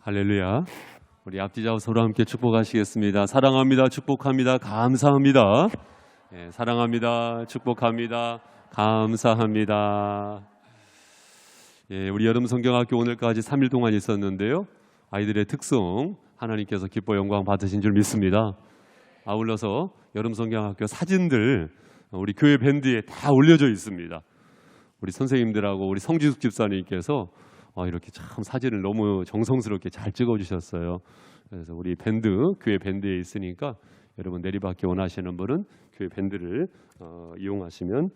할렐루야. 우리 앞뒤좌우 서로 함께 축복하시겠습니다. 사랑합니다. 축복합니다. 감사합니다. 네, 사랑합니다. 축복합니다. 감사합니다. 예, 우리 여름 성경학교 오늘까지 3일 동안 있었는데요. 아이들의 특성 하나님께서 기뻐 영광 받으신 줄 믿습니다. 아울러서 여름 성경학교 사진들 우리 교회 밴드에 다 올려져 있습니다. 우리 선생님들하고 우리 성지숙 집사님께서 이렇게 참 사진을 너무 정성스럽게 잘 찍어주셨어요. 그래서 우리 밴드, 교회 밴드에 있으니까 여러분 내리받기 원하시는 분은 교회 밴드를 이용하시면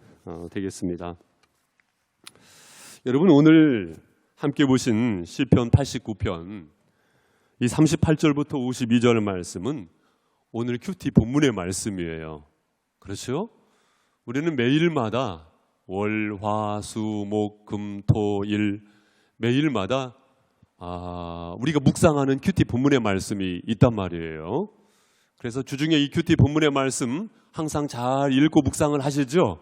되겠습니다. 여러분 오늘 함께 보신 시편 89편 이 38절부터 52절 말씀은 오늘 큐티 본문의 말씀이에요. 그렇죠? 우리는 매일마다 월, 화, 수, 목, 금, 토, 일 매일마다 우리가 묵상하는 큐티 본문의 말씀이 있단 말이에요. 그래서 주중에 이 큐티 본문의 말씀 항상 잘 읽고 묵상을 하시죠?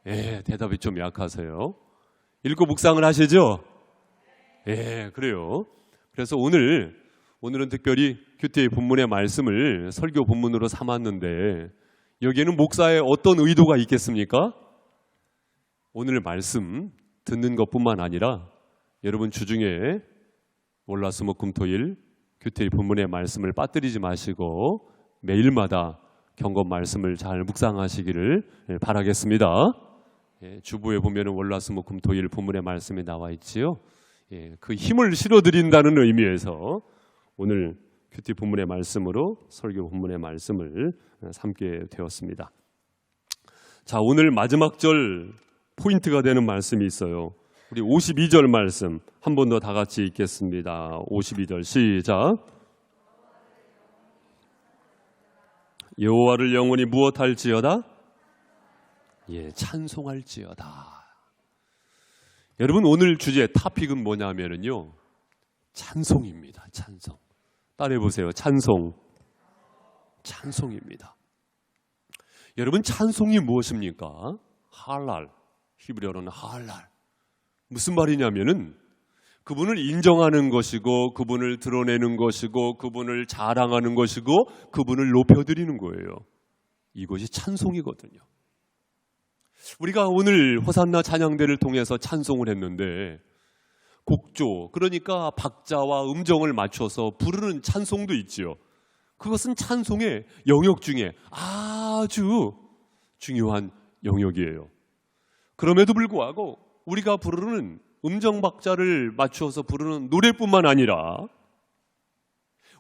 예, 대답이 좀 약하세요. 읽고 묵상을 하시죠? 예, 그래요. 그래서 오늘은 특별히 큐티 본문의 말씀을 설교 본문으로 삼았는데 여기에는 목사의 어떤 의도가 있겠습니까? 오늘 말씀 듣는 것뿐만 아니라 여러분 주중에 월화수목금토일 큐티 본문의 말씀을 빠뜨리지 마시고 매일마다 경건 말씀을 잘 묵상하시기를 바라겠습니다. 예, 주보에 보면은 월화수목금토일 본문의 말씀이 나와 있지요. 예, 그 힘을 실어드린다는 의미에서 오늘 큐티 본문의 말씀으로 설교 본문의 말씀을 삼게 되었습니다. 자, 오늘 마지막 절 포인트가 되는 말씀이 있어요. 우리 52절 말씀 한 번 더 다 같이 읽겠습니다. 52절 시작. 여호와를 영원히 무엇할지어다? 예, 찬송할지어다. 여러분 오늘 주제 토픽은 뭐냐면요, 찬송입니다. 찬송. 따라해 보세요. 찬송. 찬송입니다. 여러분 찬송이 무엇입니까? 할랄. 히브리어로는 할랄. 무슨 말이냐면은 그분을 인정하는 것이고 그분을 드러내는 것이고 그분을 자랑하는 것이고 그분을 높여드리는 거예요. 이것이 찬송이거든요. 우리가 오늘 호산나 찬양대를 통해서 찬송을 했는데 곡조, 그러니까 박자와 음정을 맞춰서 부르는 찬송도 있지요. 그것은 찬송의 영역 중에 아주 중요한 영역이에요. 그럼에도 불구하고 우리가 부르는 음정 박자를 맞추어서 부르는 노래뿐만 아니라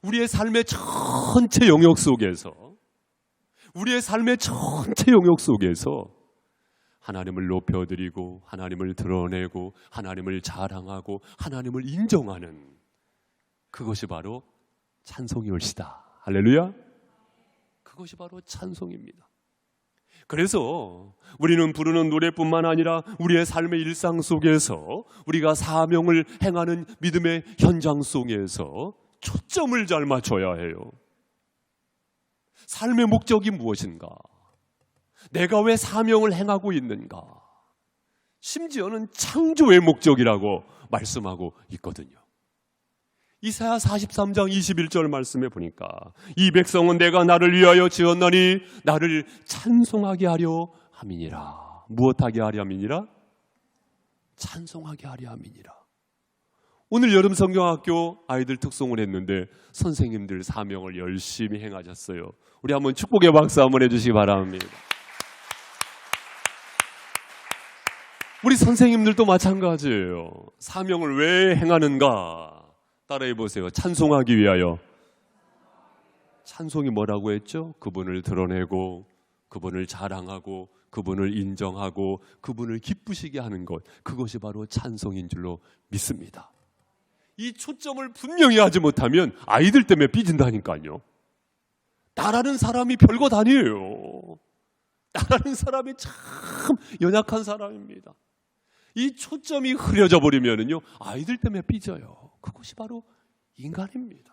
우리의 삶의 전체 영역 속에서 하나님을 높여드리고 하나님을 드러내고 하나님을 자랑하고 하나님을 인정하는 그것이 바로 찬송이 옳시다. 할렐루야. 그것이 바로 찬송입니다. 그래서 우리는 부르는 노래뿐만 아니라 우리의 삶의 일상 속에서 우리가 사명을 행하는 믿음의 현장 속에서 초점을 잘 맞춰야 해요. 삶의 목적이 무엇인가? 내가 왜 사명을 행하고 있는가? 심지어는 창조의 목적이라고 말씀하고 있거든요. 이사야 43장 21절 말씀에 보니까 이 백성은 내가 나를 위하여 지었나니 나를 찬송하게 하려 함이니라. 무엇하게 하려 함이니라? 찬송하게 하려 함이니라. 오늘 여름 성경학교 아이들 특송을 했는데 선생님들 사명을 열심히 행하셨어요. 우리 한번 축복의 박수 한번 해주시기 바랍니다. 우리 선생님들도 마찬가지예요. 사명을 왜 행하는가? 따라해 보세요. 찬송하기 위하여. 찬송이 뭐라고 했죠? 그분을 드러내고 그분을 자랑하고 그분을 인정하고 그분을 기쁘시게 하는 것, 그것이 바로 찬송인 줄로 믿습니다. 이 초점을 분명히 하지 못하면 아이들 때문에 삐진다니까요. 나라는 사람이 별것 아니에요. 나라는 사람이 참 연약한 사람입니다. 이 초점이 흐려져 버리면은요, 아이들 때문에 삐져요. 그것이 바로 인간입니다.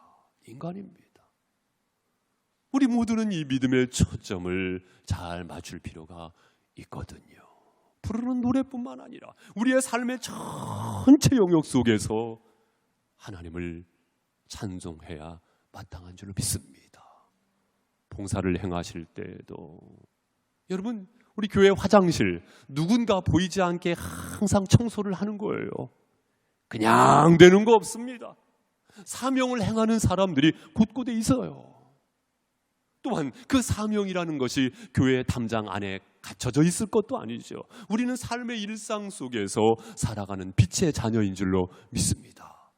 우리 모두는 이 믿음의 초점을 잘 맞출 필요가 있거든요. 부르는 노래뿐만 아니라 우리의 삶의 전체 영역 속에서 하나님을 찬송해야 마땅한 줄로 믿습니다. 봉사를 행하실 때도 여러분, 우리 교회 화장실 누군가 보이지 않게 항상 청소를 하는 거예요. 그냥 되는 거 없습니다. 사명을 행하는 사람들이 곳곳에 있어요. 또한 그 사명이라는 것이 교회 담장 안에 갇혀져 있을 것도 아니죠. 우리는 삶의 일상 속에서 살아가는 빛의 자녀인 줄로 믿습니다.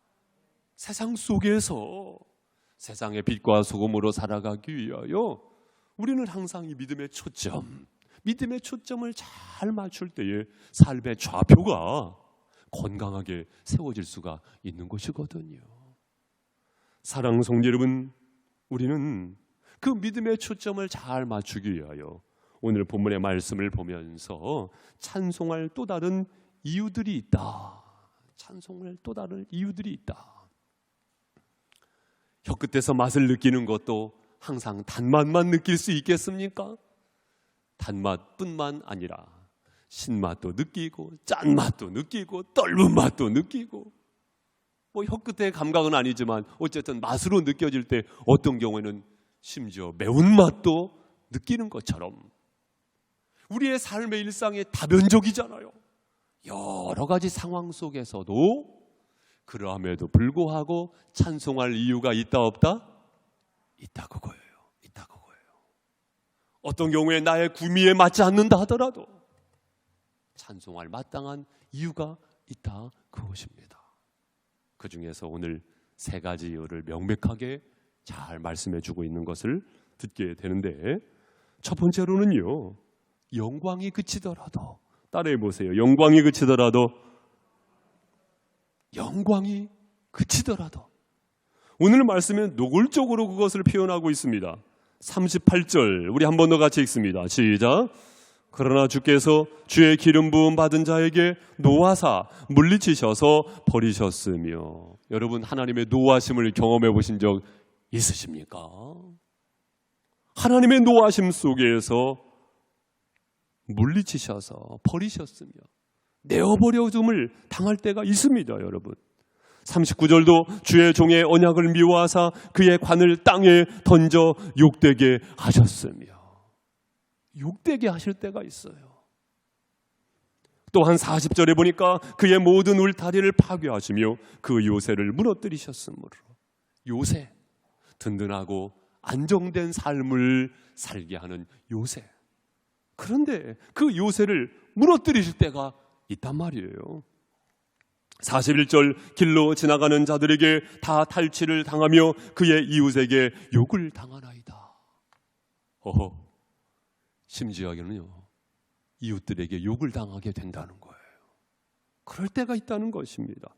세상 속에서 세상의 빛과 소금으로 살아가기 위하여 우리는 항상 이 믿음의 초점을 잘 맞출 때에 삶의 좌표가 건강하게 세워질 수가 있는 것이거든요. 사랑하는 성도 여러분, 우리는 그 믿음의 초점을 잘 맞추기 위하여 오늘 본문의 말씀을 보면서 찬송할 또 다른 이유들이 있다. 찬송할 또 다른 이유들이 있다. 혀끝에서 맛을 느끼는 것도 항상 단맛만 느낄 수 있겠습니까? 단맛뿐만 아니라 신맛도 느끼고 짠맛도 느끼고 떫은 맛도 느끼고, 뭐 혀끝의 감각은 아니지만 어쨌든 맛으로 느껴질 때 어떤 경우에는 심지어 매운맛도 느끼는 것처럼 우리의 삶의 일상이 다변적이잖아요. 여러 가지 상황 속에서도 그러함에도 불구하고 찬송할 이유가 있다 없다? 있다 그거예요. 있다 그거예요. 어떤 경우에 나의 구미에 맞지 않는다 하더라도 찬송할 마땅한 이유가 있다 그것입니다. 그 중에서 오늘 세 가지 이유를 명백하게 잘 말씀해 주고 있는 것을 듣게 되는데, 첫 번째로는요, 영광이 그치더라도, 따라해 보세요. 영광이 그치더라도, 영광이 그치더라도. 오늘 말씀은 노골적으로 그것을 표현하고 있습니다. 38절 우리 한 번 더 같이 읽습니다. 시작. 그러나 주께서 주의 기름 부음 받은 자에게 노하사 물리치셔서 버리셨으며. 여러분, 하나님의 노하심을 경험해 보신 적 있으십니까? 하나님의 노하심 속에서 물리치셔서 버리셨으며 내어버려둠을 당할 때가 있습니다. 여러분, 39절도 주의 종의 언약을 미워하사 그의 관을 땅에 던져 욕되게 하셨으며. 욕되게 하실 때가 있어요. 또한 40절에 보니까 그의 모든 울타리를 파괴하시며 그 요새를 무너뜨리셨으므로. 요새, 든든하고 안정된 삶을 살게 하는 요새. 그런데 그 요새를 무너뜨리실 때가 있단 말이에요. 41절 길로 지나가는 자들에게 다 탈취를 당하며 그의 이웃에게 욕을 당하나이다. 심지어는요, 이웃들에게 욕을 당하게 된다는 거예요. 그럴 때가 있다는 것입니다.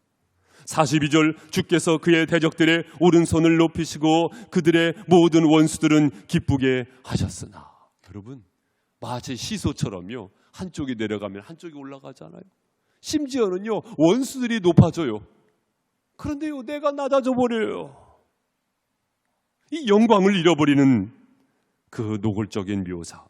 42절 주께서 그의 대적들의 오른손을 높이시고 그들의 모든 원수들은 기쁘게 하셨으나. 여러분, 마치 시소처럼요, 한쪽이 내려가면 한쪽이 올라가잖아요. 심지어는요, 원수들이 높아져요. 그런데요, 내가 낮아져 버려요. 이 영광을 잃어버리는 그 노골적인 묘사.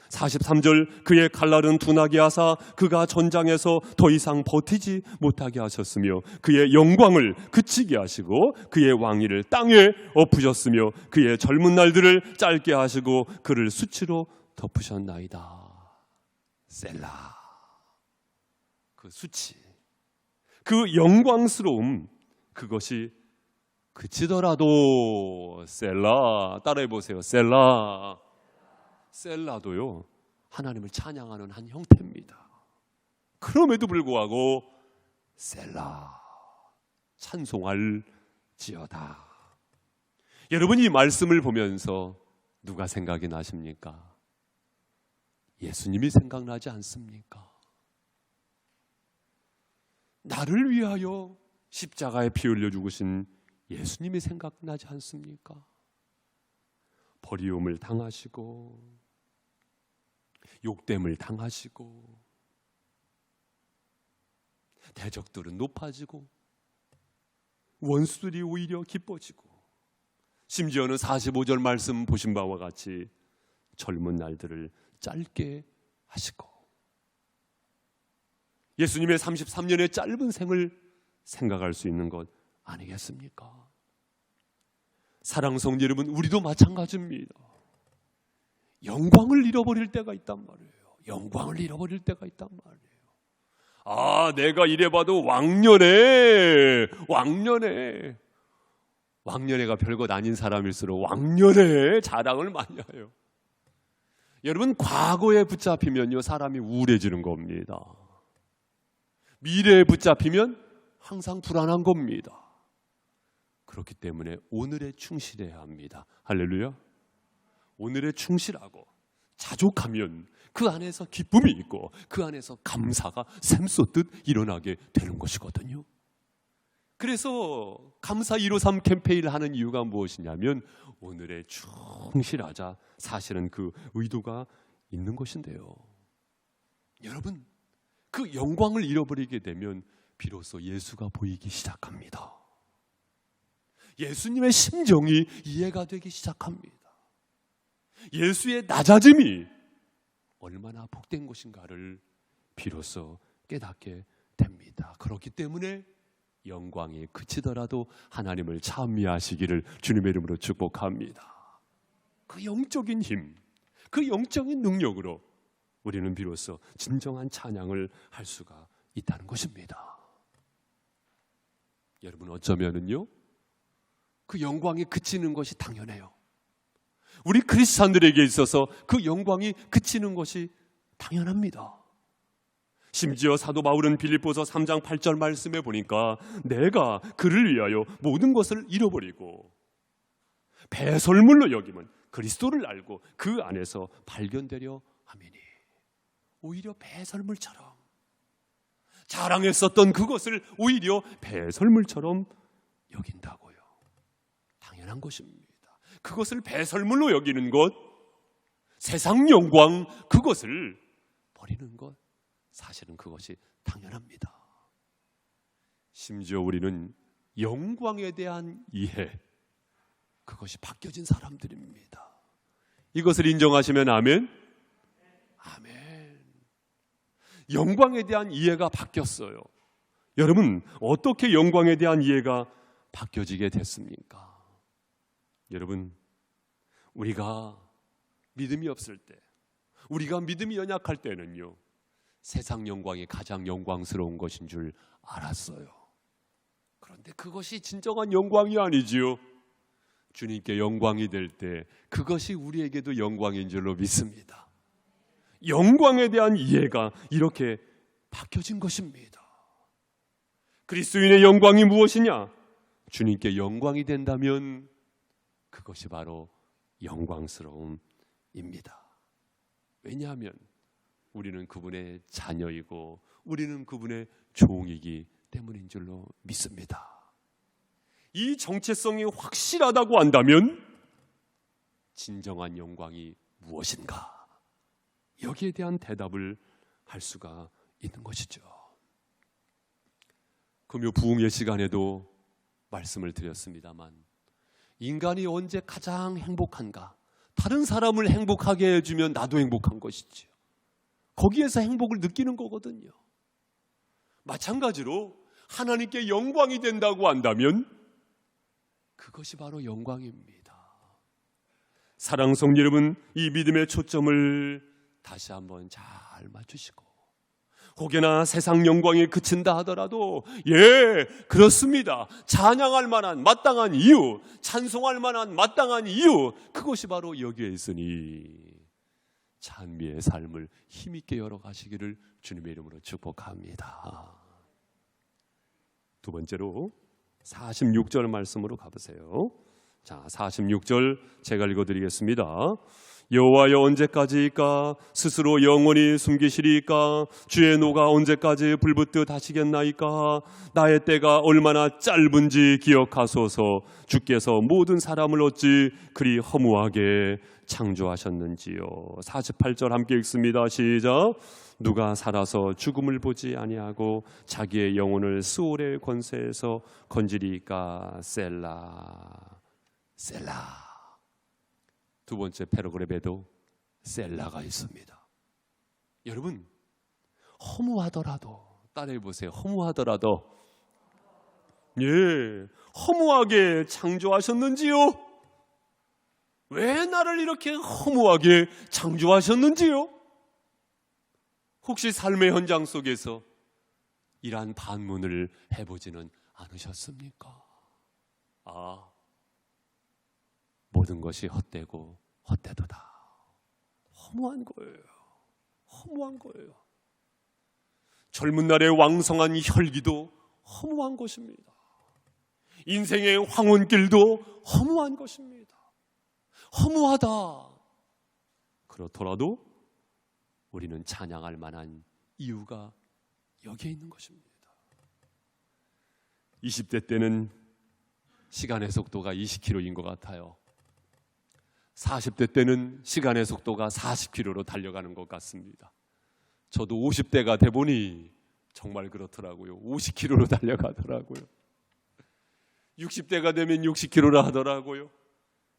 43절 그의 칼날은 둔하게 하사 그가 전장에서 더 이상 버티지 못하게 하셨으며 그의 영광을 그치게 하시고 그의 왕위를 땅에 엎으셨으며 그의 젊은 날들을 짧게 하시고 그를 수치로 덮으셨나이다. 셀라. 그 수치, 그 영광스러움, 그것이 그치더라도 셀라. 따라해 보세요. 셀라. 셀라도요, 하나님을 찬양하는 한 형태입니다. 그럼에도 불구하고 셀라, 찬송할지어다. 여러분, 이 말씀을 보면서 누가 생각이 나십니까? 예수님이 생각나지 않습니까? 나를 위하여 십자가에 피 흘려 죽으신 예수님이 생각나지 않습니까? 버리움을 당하시고 욕됨을 당하시고 대적들은 높아지고 원수들이 오히려 기뻐지고, 심지어는 45절 말씀 보신 바와 같이 젊은 날들을 짧게 하시고, 예수님의 33년의 짧은 생을 생각할 수 있는 것 아니겠습니까? 사랑하는 성도 여러분, 우리도 마찬가지입니다. 영광을 잃어버릴 때가 있단 말이에요. 영광을 잃어버릴 때가 있단 말이에요. 아, 내가 이래봐도 왕년애가 별것 아닌 사람일수록 왕년애 자랑을 많이 해요. 여러분, 과거에 붙잡히면요, 사람이 우울해지는 겁니다. 미래에 붙잡히면 항상 불안한 겁니다. 그렇기 때문에 오늘에 충실해야 합니다. 할렐루야. 오늘에 충실하고 자족하면 그 안에서 기쁨이 있고 그 안에서 감사가 샘솟듯 일어나게 되는 것이거든요. 그래서 감사 153 캠페인을 하는 이유가 무엇이냐면 오늘에 충실하자, 사실은 그 의도가 있는 것인데요. 여러분, 그 영광을 잃어버리게 되면 비로소 예수가 보이기 시작합니다. 예수님의 심정이 이해가 되기 시작합니다. 예수의 낮아짐이 얼마나 복된 것인가를 비로소 깨닫게 됩니다. 그렇기 때문에 영광이 그치더라도 하나님을 찬미하시기를 주님의 이름으로 축복합니다. 그 영적인 힘, 그 영적인 능력으로 우리는 비로소 진정한 찬양을 할 수가 있다는 것입니다. 여러분, 어쩌면은요, 그 영광이 그치는 것이 당연해요. 우리 크리스찬들에게 있어서 그 영광이 그치는 것이 당연합니다. 심지어 사도 바울은 빌립보서 3장 8절 말씀에 보니까 내가 그를 위하여 모든 것을 잃어버리고 배설물로 여기면 그리스도를 알고 그 안에서 발견되려 함이니, 오히려 배설물처럼 자랑했었던 그것을 오히려 배설물처럼 여긴다고요. 당연한 것입니다. 그것을 배설물로 여기는 것, 세상 영광, 그것을 버리는 것, 사실은 그것이 당연합니다. 심지어 우리는 영광에 대한 이해, 그것이 바뀌어진 사람들입니다. 이것을 인정하시면 아멘? 아멘. 영광에 대한 이해가 바뀌었어요. 여러분, 어떻게 영광에 대한 이해가 바뀌어지게 됐습니까? 여러분, 우리가 믿음이 없을 때, 우리가 믿음이 연약할 때는요, 세상 영광이 가장 영광스러운 것인 줄 알았어요. 그런데 그것이 진정한 영광이 아니지요. 주님께 영광이 될 때 그것이 우리에게도 영광인 줄로 믿습니다. 영광에 대한 이해가 이렇게 바뀌어진 것입니다. 그리스도인의 영광이 무엇이냐? 주님께 영광이 된다면 그것이 바로 영광스러움입니다. 왜냐하면 우리는 그분의 자녀이고 우리는 그분의 종이기 때문인 줄로 믿습니다. 이 정체성이 확실하다고 한다면 진정한 영광이 무엇인가? 여기에 대한 대답을 할 수가 있는 것이죠. 금요 부흥의 시간에도 말씀을 드렸습니다만, 인간이 언제 가장 행복한가? 다른 사람을 행복하게 해주면 나도 행복한 것이지요. 거기에서 행복을 느끼는 거거든요. 마찬가지로 하나님께 영광이 된다고 한다면 그것이 바로 영광입니다. 사랑하는 성도 여러분, 이 믿음의 초점을 다시 한번 잘 맞추시고, 혹여나 세상 영광이 그친다 하더라도 그렇습니다. 찬양할 만한 마땅한 이유, 찬송할 만한 마땅한 이유, 그것이 바로 여기에 있으니 찬미의 삶을 힘있게 열어가시기를 주님의 이름으로 축복합니다. 두 번째로 46절 말씀으로 가보세요. 자, 46절 제가 읽어드리겠습니다. 여호와여, 언제까지일까? 스스로 영원히 숨기시리까? 주의 노가 언제까지 불붙듯 하시겠나이까? 나의 때가 얼마나 짧은지 기억하소서. 주께서 모든 사람을 어찌 그리 허무하게 창조하셨는지요. 48절 함께 읽습니다. 시작. 누가 살아서 죽음을 보지 아니하고 자기의 영혼을 스올의 권세에서 건지리까? 셀라. 셀라. 두 번째 패러그랩에도 셀라가 있습니다. 여러분, 허무하더라도, 따라해 보세요. 허무하더라도, 허무하게 창조하셨는지요? 왜 나를 이렇게 허무하게 창조하셨는지요? 혹시 삶의 현장 속에서 이러한 반문을 해보지는 않으셨습니까? 모든 것이 헛되고 헛되도다. 허무한 거예요. 허무한 거예요. 젊은 날의 왕성한 혈기도 허무한 것입니다. 인생의 황혼길도 허무한 것입니다. 허무하다. 그렇더라도 우리는 찬양할 만한 이유가 여기에 있는 것입니다. 20대 때는 시간의 속도가 20km인 것 같아요. 40대 때는 시간의 속도가 40km로 달려가는 것 같습니다. 저도 50대가 돼 보니 정말 그렇더라고요. 50km로 달려가더라고요. 60대가 되면 60km라 하더라고요.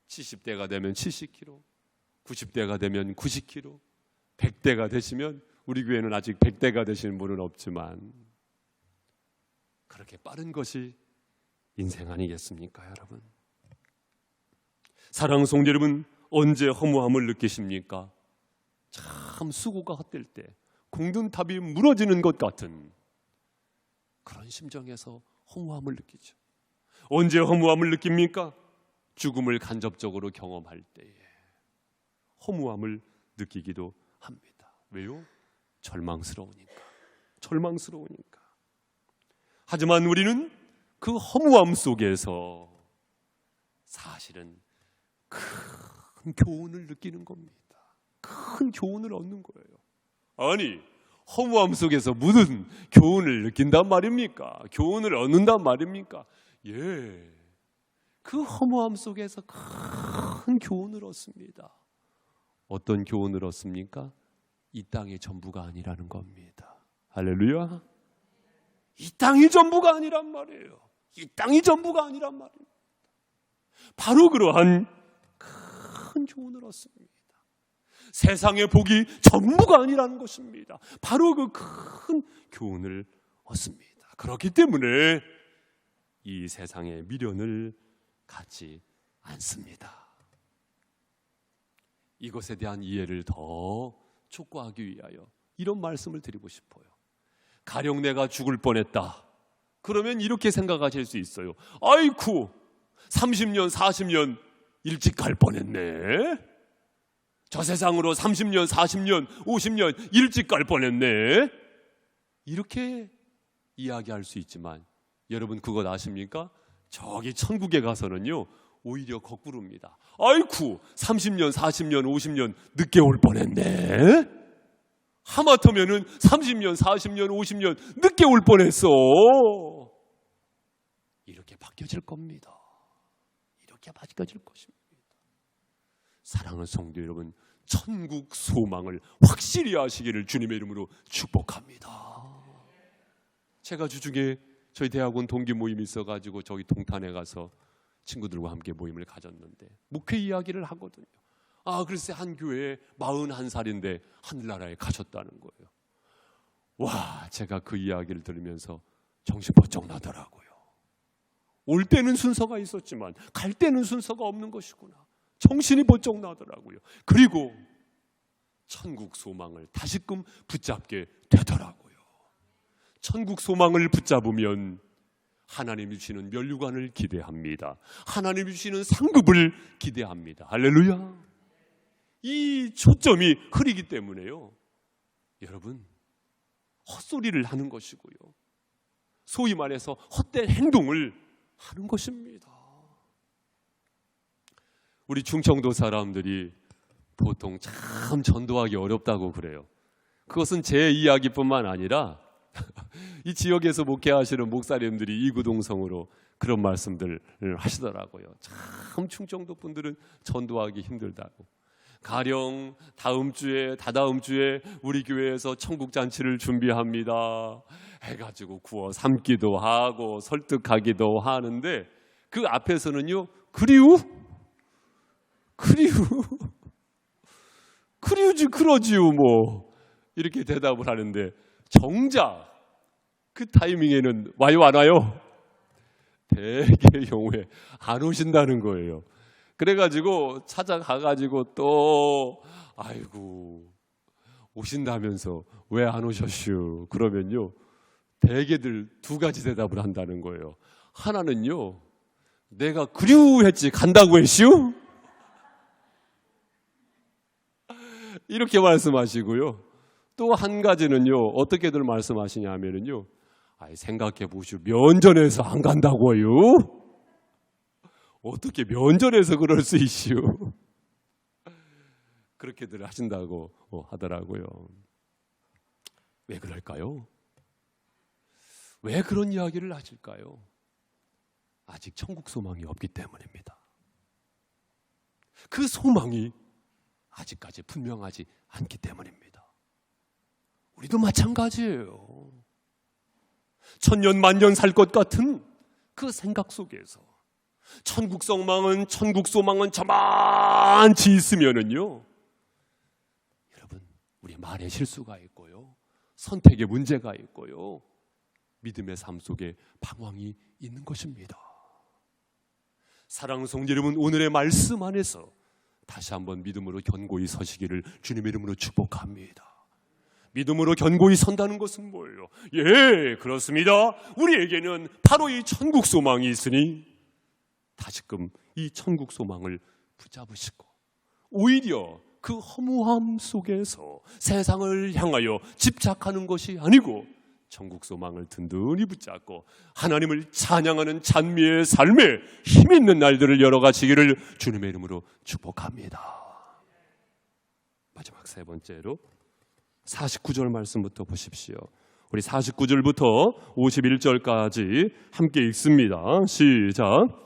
70대가 되면 70km, 90대가 되면 90km, 100대가 되시면, 우리 교회는 아직 100대가 되시는 분은 없지만 그렇게 빠른 것이 인생 아니겠습니까, 여러분? 사랑하는 성도 여러분, 언제 허무함을 느끼십니까? 참 수고가 헛될 때 공든탑이 무너지는 것 같은 그런 심정에서 허무함을 느끼죠. 언제 허무함을 느낍니까? 죽음을 간접적으로 경험할 때에 허무함을 느끼기도 합니다. 왜요? 절망스러우니까. 하지만 우리는 그 허무함 속에서 사실은 큰 교훈을 느끼는 겁니다. 큰 교훈을 얻는 거예요. 아니, 허무함 속에서 무슨 교훈을 느낀단 말입니까? 교훈을 얻는단 말입니까? 예, 그 허무함 속에서 큰 교훈을 얻습니다. 어떤 교훈을 얻습니까? 이 땅이 전부가 아니라는 겁니다. 할렐루야. 이 땅이 전부가 아니란 말이에요. 이 땅이 전부가 아니란 말입니다. 바로 그러한 큰 교훈을 얻습니다. 세상의 복이 전부가 아니라는 것입니다. 바로 그 큰 교훈을 얻습니다. 그렇기 때문에 이 세상의 미련을 갖지 않습니다. 이것에 대한 이해를 더 촉구하기 위하여 이런 말씀을 드리고 싶어요. 가령 내가 죽을 뻔했다. 그러면 이렇게 생각하실 수 있어요. 아이쿠, 30년, 40년 일찍 갈 뻔했네. 저 세상으로 30년, 40년, 50년 일찍 갈 뻔했네. 이렇게 이야기할 수 있지만 여러분 그것 아십니까? 저기 천국에 가서는요 오히려 거꾸로입니다. 아이쿠, 30년, 40년, 50년 늦게 올 뻔했네. 하마터면은 30년, 40년, 50년 늦게 올 뻔했어. 이렇게 바뀌어질 겁니다. 이렇게 바뀌어질 것입니다. 사랑하는 성도 여러분, 천국 소망을 확실히 아시기를 주님의 이름으로 축복합니다. 제가 주중에 저희 대학원 동기 모임이 있어가지고 저기 동탄에 가서 친구들과 함께 모임을 가졌는데 목회 이야기를 하거든요. 글쎄 한 교회에 41살인데 하늘나라에 가셨다는 거예요. 와, 제가 그 이야기를 들으면서 정신 번쩍 나더라고요. 올 때는 순서가 있었지만 갈 때는 순서가 없는 것이구나. 정신이 번쩍 나더라고요. 그리고 천국 소망을 다시금 붙잡게 되더라고요. 천국 소망을 붙잡으면 하나님이 주시는 면류관을 기대합니다. 하나님이 주시는 상급을 기대합니다. 할렐루야. 이 초점이 흐리기 때문에요, 여러분, 헛소리를 하는 것이고요, 소위 말해서 헛된 행동을 하는 것입니다. 우리 충청도 사람들이 보통 참 전도하기 어렵다고 그래요. 그것은 제 이야기뿐만 아니라 이 지역에서 목회하시는 목사님들이 이구동성으로 그런 말씀들을 하시더라고요. 참 충청도 분들은 전도하기 힘들다고. 가령 다음 주에 다다음 주에 우리 교회에서 천국잔치를 준비합니다 해가지고 구워 삶기도 하고 설득하기도 하는데 그 앞에서는요, 그리우지 그러지요 뭐 이렇게 대답을 하는데 정작 그 타이밍에는 와요 안 와요? 대개의 경우에 안 오신다는 거예요. 그래가지고 찾아가가지고 또 아이고 오신다면서 왜 안 오셨슈? 그러면요 대개들 두 가지 대답을 한다는 거예요. 하나는요 내가 그리우했지 간다고 했슈? 이렇게 말씀하시고요. 또 한 가지는요 어떻게들 말씀하시냐면요 생각해 보시오 면전에서 안 간다고요? 어떻게 면전에서 그럴 수 있슈? 그렇게들 하신다고 하더라고요. 왜 그럴까요? 왜 그런 이야기를 하실까요? 아직 천국 소망이 없기 때문입니다. 그 소망이 아직까지 분명하지 않기 때문입니다. 우리도 마찬가지예요. 천년 만년 살 것 같은 그 생각 속에서 천국 소망은 저만치 있으면은요 여러분 우리 말에 실수가 있고요 선택에 문제가 있고요 믿음의 삶 속에 방황이 있는 것입니다. 사랑하는 성도 여러분, 오늘의 말씀 안에서 다시 한번 믿음으로 견고히 서시기를 주님의 이름으로 축복합니다. 믿음으로 견고히 선다는 것은 뭐예요? 예, 그렇습니다. 우리에게는 바로 이 천국 소망이 있으니 다시금 이 천국 소망을 붙잡으시고 오히려 그 허무함 속에서 세상을 향하여 집착하는 것이 아니고 천국 소망을 든든히 붙잡고 하나님을 찬양하는 찬미의 삶에 힘있는 날들을 열어가시기를 주님의 이름으로 축복합니다. 마지막 세 번째로 49절 말씀부터 보십시오. 우리 49절부터 51절까지 함께 읽습니다. 시작.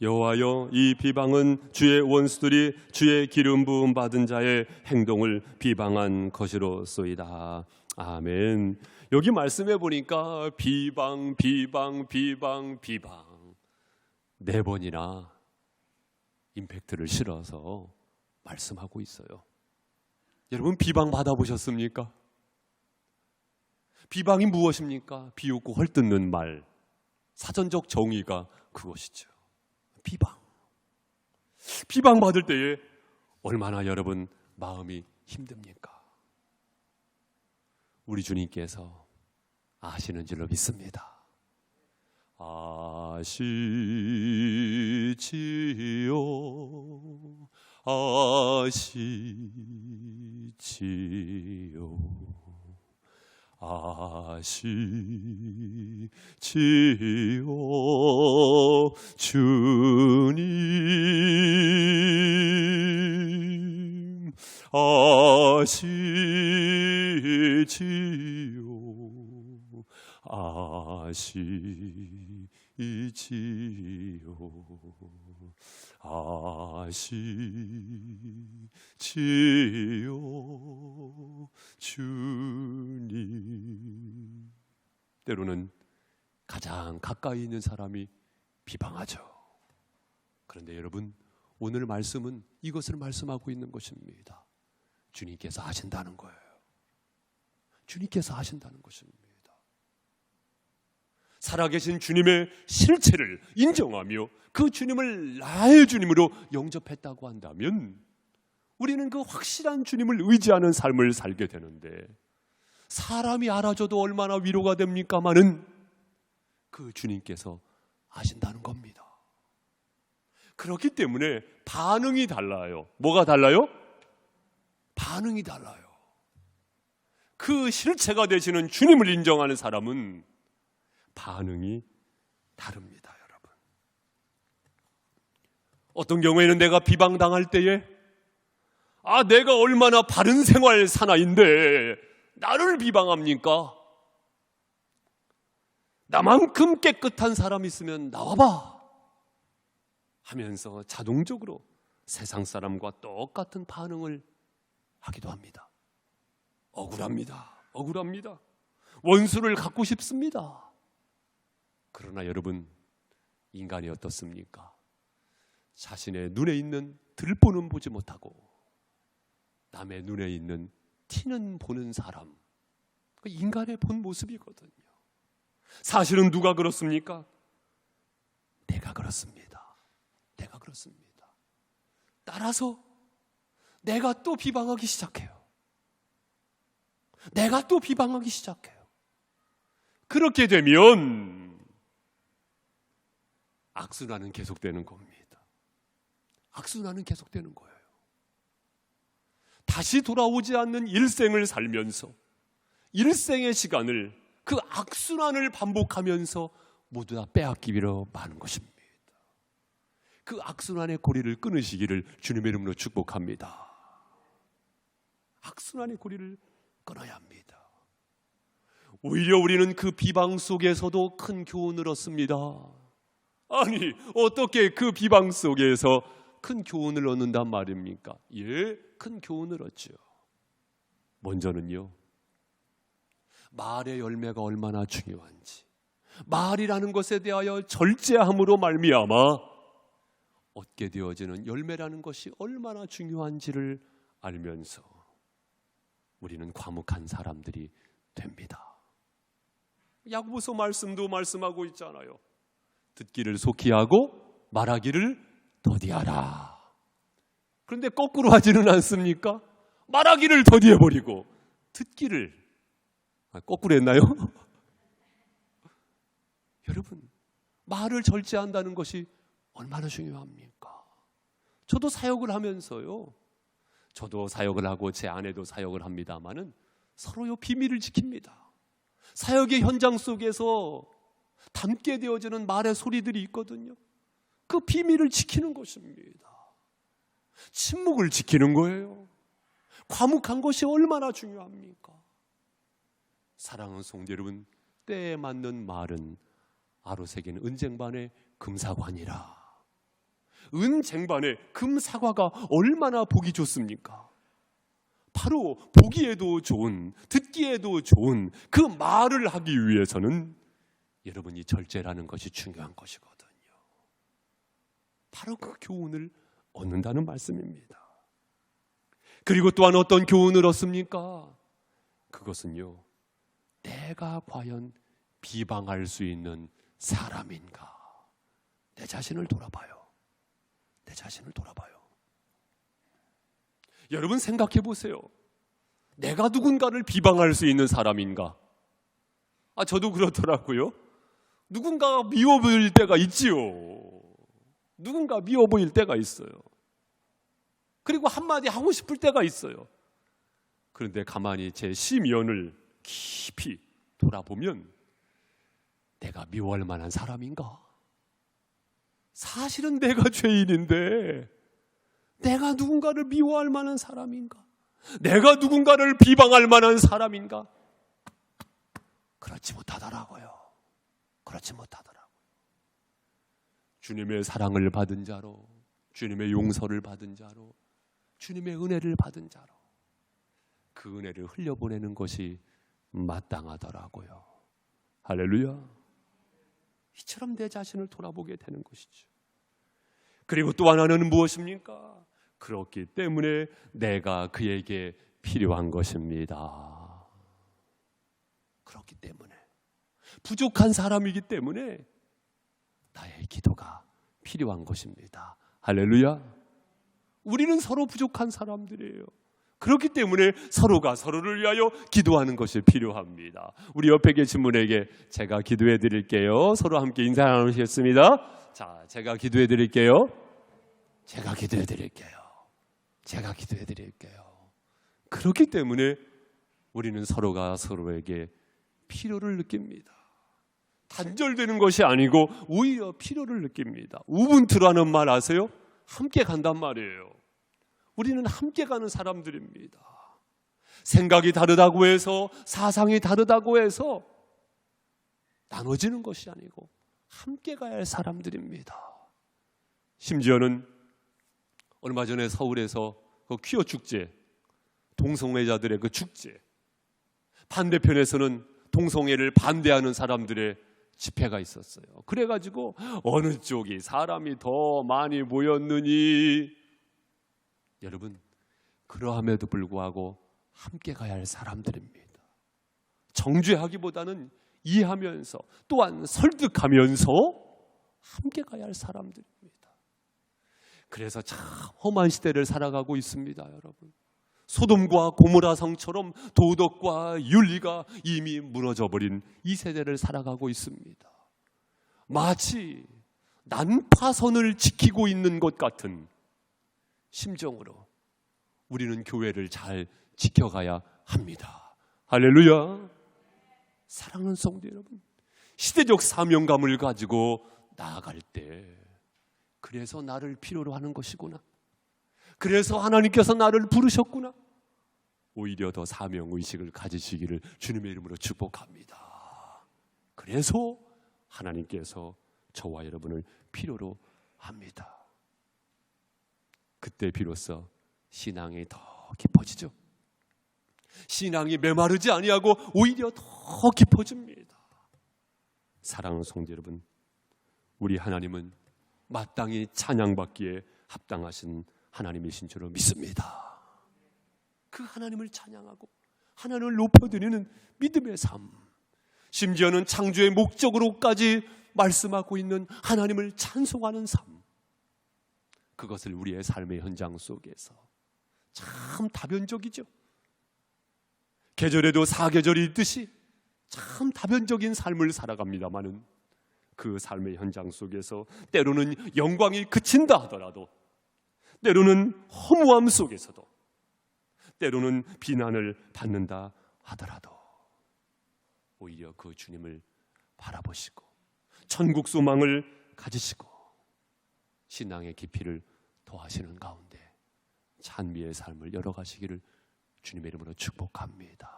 여호와여, 이 비방은 주의 원수들이 주의 기름 부음 받은 자의 행동을 비방한 것이로소이다. 아멘. 여기 말씀해 보니까 비방 네 번이나 임팩트를 실어서 말씀하고 있어요. 여러분 비방 받아보셨습니까? 비방이 무엇입니까? 비웃고 헐뜯는 말, 사전적 정의가 그것이죠. 비방 받을 때에 얼마나 여러분 마음이 힘듭니까? 우리 주님께서 아시는 줄로 믿습니다. 아시지요 주님 아시지요 주님. 때로는 가장 가까이 있는 사람이 비방하죠. 그런데 여러분 오늘 말씀은 이것을 말씀하고 있는 것입니다. 주님께서 하신다는 거예요. 주님께서 하신다는 것입니다. 살아계신 주님의 실체를 인정하며 그 주님을 나의 주님으로 영접했다고 한다면 우리는 그 확실한 주님을 의지하는 삶을 살게 되는데 사람이 알아줘도 얼마나 위로가 됩니까마는 그 주님께서 아신다는 겁니다. 그렇기 때문에 반응이 달라요. 뭐가 달라요? 반응이 달라요. 그 실체가 되시는 주님을 인정하는 사람은 반응이 다릅니다, 여러분. 어떤 경우에는 내가 비방당할 때에 내가 얼마나 바른 생활 사나인데 나를 비방합니까? 나만큼 깨끗한 사람 있으면 나와봐 하면서 자동적으로 세상 사람과 똑같은 반응을 하기도 합니다. 억울합니다. 원수를 갖고 싶습니다. 그러나 여러분 인간이 어떻습니까? 자신의 눈에 있는 들보는 보지 못하고 남의 눈에 있는 티는 보는 사람, 그 인간의 본 모습이거든요. 사실은 누가 그렇습니까? 내가 그렇습니다. 내가 그렇습니다. 따라서 내가 또 비방하기 시작해요. 내가 또 비방하기 시작해요. 그렇게 되면 악순환은 계속되는 겁니다. 악순환은 계속되는 거예요. 다시 돌아오지 않는 일생을 살면서 일생의 시간을 그 악순환을 반복하면서 모두 다 빼앗기려 마는 것입니다. 그 악순환의 고리를 끊으시기를 주님의 이름으로 축복합니다. 악순환의 고리를 끊어야 합니다. 오히려 우리는 그 비방 속에서도 큰 교훈을 얻습니다. 아니, 어떻게 그 비방 속에서 큰 교훈을 얻는단 말입니까? 예, 큰 교훈을 얻죠. 먼저는요, 말의 열매가 얼마나 중요한지, 말이라는 것에 대하여 절제함으로 말미암아 얻게 되어지는 열매라는 것이 얼마나 중요한지를 알면서 우리는 과묵한 사람들이 됩니다. 야고보서 말씀도 말씀하고 있잖아요. 듣기를 속히 하고 말하기를 더디하라. 그런데 거꾸로 하지는 않습니까? 말하기를 더디해버리고 듣기를 거꾸로 했나요? 여러분, 말을 절제한다는 것이 얼마나 중요합니까? 저도 사역을 하면서요, 저도 사역을 하고 제 아내도 사역을 합니다마는 서로요 비밀을 지킵니다. 사역의 현장 속에서 담게 되어지는 말의 소리들이 있거든요. 그 비밀을 지키는 것입니다. 침묵을 지키는 거예요. 과묵한 것이 얼마나 중요합니까? 사랑하는 성도 여러분, 때에 맞는 말은 아로새긴 은쟁반의 금사과니라. 은쟁반의 금사과가 얼마나 보기 좋습니까? 바로 보기에도 좋은, 듣기에도 좋은 그 말을 하기 위해서는 여러분이 절제라는 것이 중요한 것이거든요. 바로 그 교훈을 얻는다는 말씀입니다. 그리고 또한 어떤 교훈을 얻습니까? 그것은요, 내가 과연 비방할 수 있는 사람인가? 내 자신을 돌아봐요. 내 자신을 돌아봐요. 여러분 생각해 보세요. 내가 누군가를 비방할 수 있는 사람인가? 저도 그렇더라고요. 누군가가 미워 보일 때가 있지요. 누군가 미워 보일 때가 있어요. 그리고 한마디 하고 싶을 때가 있어요. 그런데 가만히 제 심연을 깊이 돌아보면 내가 미워할 만한 사람인가? 사실은 내가 죄인인데 내가 누군가를 미워할 만한 사람인가? 내가 누군가를 비방할 만한 사람인가? 그렇지 못하더라고요. 그렇지 못하더라고요. 주님의 사랑을 받은 자로, 주님의 용서를 받은 자로, 주님의 은혜를 받은 자로 그 은혜를 흘려보내는 것이 마땅하더라고요. 할렐루야. 이처럼 내 자신을 돌아보게 되는 것이죠. 그리고 또 하나는 무엇입니까? 그렇기 때문에 내가 그에게 필요한 것입니다. 그렇기 때문에 부족한 사람이기 때문에 나의 기도가 필요한 것입니다. 할렐루야. 우리는 서로 부족한 사람들이에요. 그렇기 때문에 서로가 서로를 위하여 기도하는 것이 필요합니다. 우리 옆에 계신 분에게 제가 기도해 드릴게요. 서로 함께 인사 나누시겠습니다. 자, 제가 기도해 드릴게요. 제가 기도해 드릴게요. 제가 기도해 드릴게요. 그렇기 때문에 우리는 서로가 서로에게 필요를 느낍니다. 단절되는 것이 아니고 오히려 필요를 느낍니다. 우분투라는 말 아세요? 함께 간단 말이에요. 우리는 함께 가는 사람들입니다. 생각이 다르다고 해서, 사상이 다르다고 해서 나눠지는 것이 아니고 함께 가야 할 사람들입니다. 심지어는 얼마 전에 서울에서 그 퀴어 축제, 동성애자들의 그 축제, 반대편에서는 동성애를 반대하는 사람들의 집회가 있었어요. 그래가지고 어느 쪽이 사람이 더 많이 모였느니 여러분, 그러함에도 불구하고 함께 가야 할 사람들입니다. 정죄하기보다는 이해하면서 또한 설득하면서 함께 가야 할 사람들입니다. 그래서 참 험한 시대를 살아가고 있습니다, 여러분. 소돔과 고모라 성처럼 도덕과 윤리가 이미 무너져버린 이 세대를 살아가고 있습니다. 마치 난파선을 지키고 있는 것 같은 심정으로 우리는 교회를 잘 지켜가야 합니다. 할렐루야. 사랑하는 성도 여러분, 시대적 사명감을 가지고 나아갈 때, 그래서 나를 필요로 하는 것이구나, 그래서 하나님께서 나를 부르셨구나, 오히려 더 사명의식을 가지시기를 주님의 이름으로 축복합니다. 그래서 하나님께서 저와 여러분을 필요로 합니다. 그때 비로소 신앙이 더 깊어지죠. 신앙이 메마르지 아니하고 오히려 더 깊어집니다. 사랑하는 성도 여러분, 우리 하나님은 마땅히 찬양받기에 합당하신 하나님이신 줄로 믿습니다. 그 하나님을 찬양하고 하나님을 높여드리는 믿음의 삶, 심지어는 창조의 목적으로까지 말씀하고 있는 하나님을 찬송하는 삶, 그것을 우리의 삶의 현장 속에서 참 다변적이죠. 계절에도 사계절이 있듯이 참 다변적인 삶을 살아갑니다마는 그 삶의 현장 속에서 때로는 영광이 그친다 하더라도, 때로는 허무함 속에서도, 때로는 비난을 받는다 하더라도 오히려 그 주님을 바라보시고 천국 소망을 가지시고 신앙의 깊이를 더하시는 가운데 찬미의 삶을 열어가시기를 주님의 이름으로 축복합니다.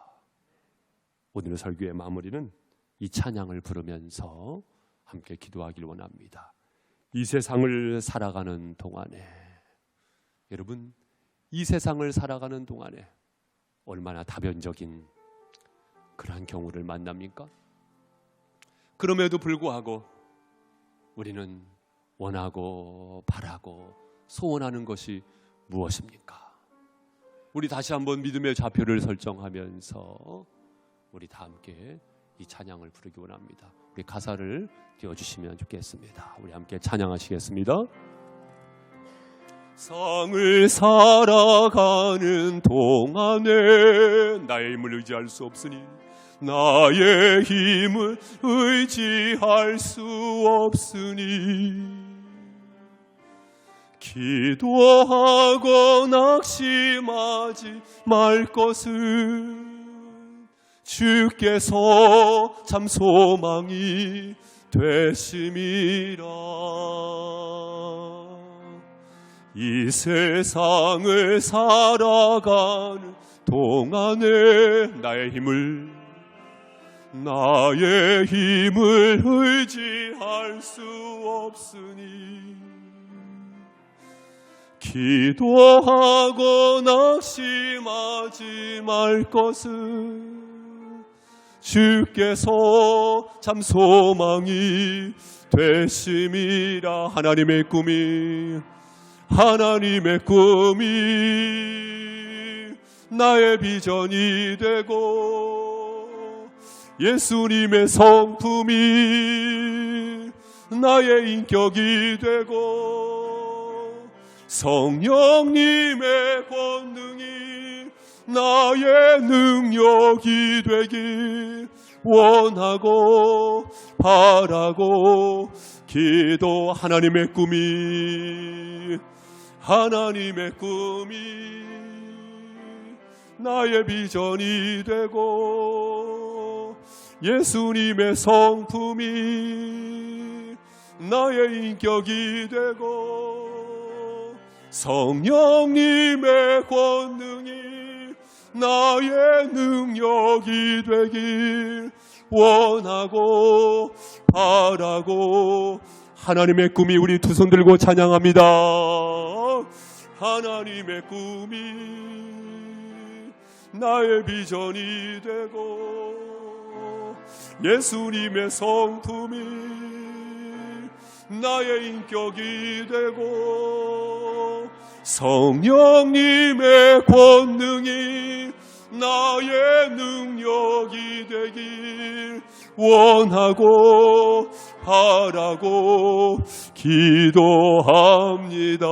오늘의 설교의 마무리는 이 찬양을 부르면서 함께 기도하기를 원합니다. 이 세상을 살아가는 동안에, 여러분, 이 세상을 살아가는 동안에 얼마나 다변적인 그러한 경우를 만납니까? 그럼에도 불구하고 우리는 원하고 바라고 소원하는 것이 무엇입니까? 우리 다시 한번 믿음의 좌표를 설정하면서 우리 다 함께 이 찬양을 부르기 원합니다. 우리 가사를 띄워주시면 좋겠습니다. 우리 함께 찬양하시겠습니다. 세상을 살아가는 동안에 나의 힘을 의지할 수 없으니, 나의 힘을 의지할 수 없으니, 기도하고 낙심하지 말 것을 주께서 참 소망이 되심이라. 이 세상을 살아가는 동안에 나의 힘을 의지할 수 없으니, 기도하고 낙심하지 말 것을 주께서 참 소망이 되심이라. 하나님의 꿈이 나의 비전이 되고, 예수님의 성품이 나의 인격이 되고, 성령님의 권능이 나의 능력이 되길 원하고 바라고 기도. 하나님의 꿈이 나의 비전이 되고, 예수님의 성품이 나의 인격이 되고, 성령님의 권능이 나의 능력이 되길 원하고 바라고. 하나님의 꿈이, 우리 두 손 들고 찬양합니다. 하나님의 꿈이 나의 비전이 되고, 예수님의 성품이 나의 인격이 되고, 성령님의 권능이 나의 능력이 되길 원하고 바라고 기도합니다.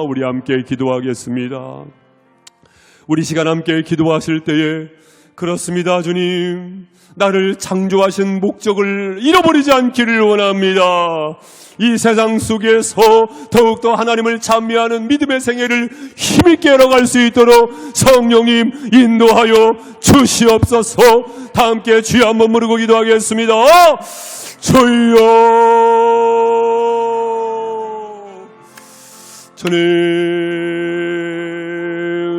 우리 함께 기도하겠습니다. 우리 시간 함께 기도하실 때에 그렇습니다. 주님, 나를 창조하신 목적을 잃어버리지 않기를 원합니다. 이 세상 속에서 더욱더 하나님을 찬미하는 믿음의 생애를 힘있게 열어갈 수 있도록 성령님 인도하여 주시옵소서. 다 함께 주여 한번 부르고 기도하겠습니다. 주여,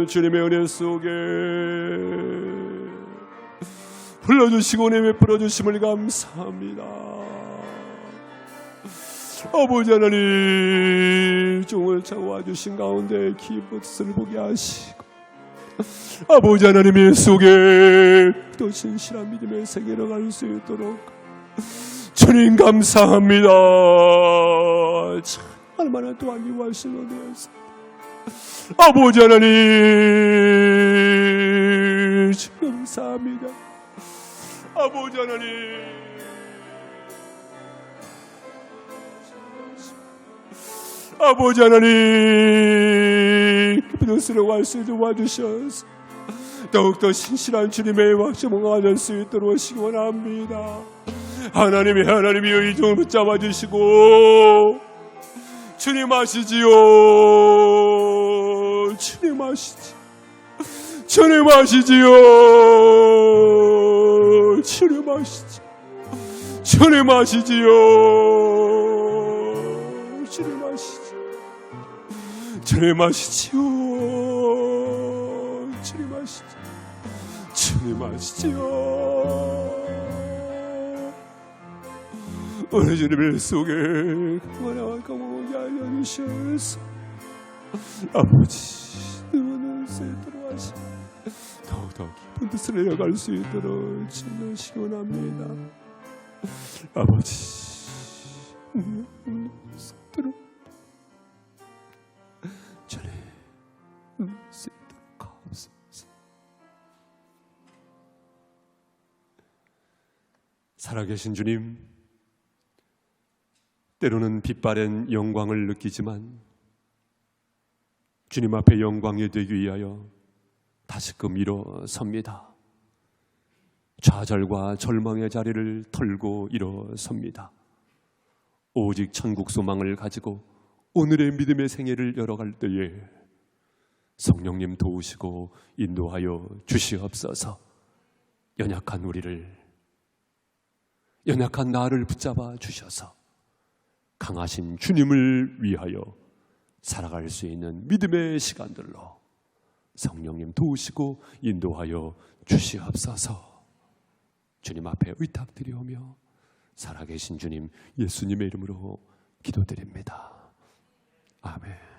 주님의 은혜 속에 불러주시고 은혜 베풀어주심을 감사합니다. 아버지 하나님, 종을 찾아와주신 가운데 기쁨을 보게 하시고 아버지 하나님의 속에 또 진실한 믿음의 세계로 갈 수 있도록 주님 감사합니다. 참 얼마나 또한 이와시는 은혜였습니다. 아버지 하나님 감사합니다. 아버지 하나님, 아버지 하나님, 깊은 뜻으로 할 수 있도록 와주셔서 더욱더 신실한 주님의 확신을 가질 수 있도록 하시기 원합니다. 하나님이 이 종을 붙잡아 주시고 주님 아시지요. 주님 아시지. 주님 아시지요. 주님 아시지. 주님 아시지요. 주님 아시지. 주님 아시지요. 주님 아시지. 주님 아시지요. 오늘 주님의 속에 강하게 알려주셔서 아버지 눈을 쓰도록 하시고 더욱더 깊은 뜻을 이어갈 수 있도록 진노하시기 원합니다. 아버지 눈을 쓰도록 주님 눈을 쓰도록 하옵소서. 살아계신 주님, 때로는 빛바랜 영광을 느끼지만 주님 앞에 영광이 되기 위하여 다시금 일어섭니다. 좌절과 절망의 자리를 털고 일어섭니다. 오직 천국 소망을 가지고 오늘의 믿음의 생애를 열어갈 때에 성령님 도우시고 인도하여 주시옵소서. 연약한 우리를, 연약한 나를 붙잡아 주셔서 강하신 주님을 위하여 살아갈 수 있는 믿음의 시간들로 성령님 도우시고 인도하여 주시옵소서. 주님 앞에 의탁드리오며 살아계신 주님 예수님의 이름으로 기도드립니다. 아멘.